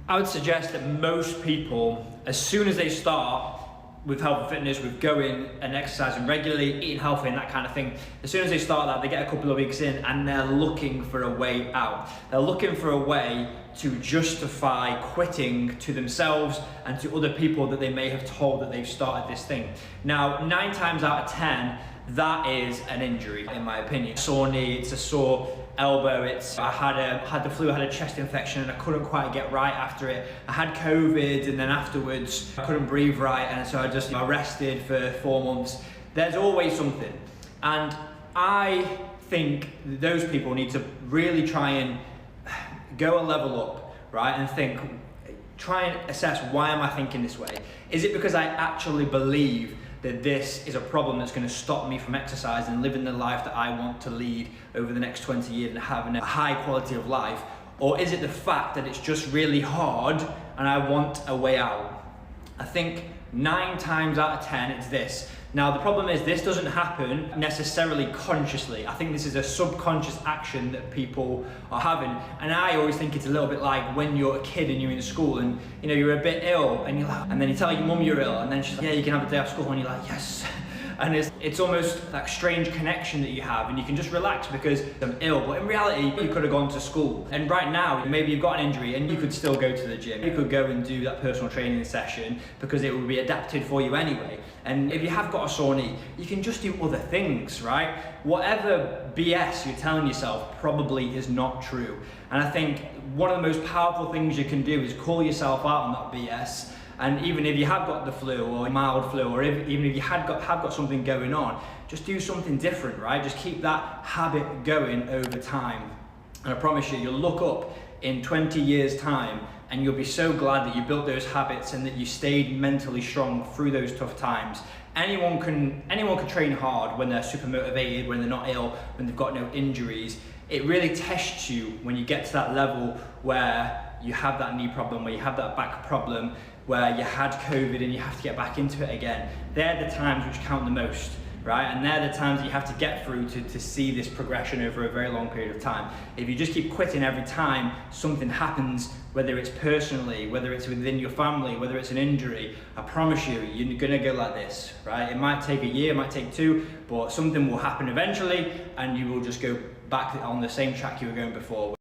I would suggest that most people, as soon as they start with health and fitness, with going and exercising regularly, eating healthy and that kind of thing, as soon as they start that, they get a couple of weeks in and they're looking for a way out. They're looking for a way to justify quitting to themselves and to other people that they may have told that they've started this thing. Now, 9 times out of 10, that is an injury, in my opinion. Sore knee, it's a sore elbow, I had the flu, I had a chest infection and I couldn't quite get right after it. I had COVID and then afterwards I couldn't breathe right, and so I rested for 4 months. There's always something. And I think those people need to really try and go a level up, right? And try and assess, why am I thinking this way? Is it because I actually believe that this is a problem that's going to stop me from exercising and living the life that I want to lead over the next 20 years and having a high quality of life? Or is it the fact that it's just really hard and I want a way out? I think 9 times out of 10 it's this. Now the problem is, this doesn't happen necessarily consciously. I think this is a subconscious action that people are having. And I always think it's a little bit like when you're a kid and you're in school and you're a bit ill and and then you tell your mum you're ill and then she's like, yeah, you can have a day off school, and you're like, yes. And it's almost like strange connection that you have, and you can just relax because I'm ill. But in reality, you could have gone to school. And right now, maybe you've got an injury and you could still go to the gym. You could go and do that personal training session because it would be adapted for you anyway. And if you have got a sore knee, you can just do other things, right? Whatever BS you're telling yourself probably is not true. And I think one of the most powerful things you can do is call yourself out on that BS. And even if you have got the flu or mild flu, or even if you have got something going on, just do something different, right? Just keep that habit going over time. And I promise you, you'll look up in 20 years' time and you'll be so glad that you built those habits and that you stayed mentally strong through those tough times. Anyone can train hard when they're super motivated, when they're not ill, when they've got no injuries. It really tests you when you get to that level where you have that knee problem, where you have that back problem, where you had COVID and you have to get back into it again. They're the times which count the most, right? And they're the times that you have to get through to see this progression over a very long period of time. If you just keep quitting every time something happens, whether it's personally, whether it's within your family, whether it's an injury, I promise you, you're gonna go like this, right? It might take a year, it might take 2, but something will happen eventually and you will just go back on the same track you were going before.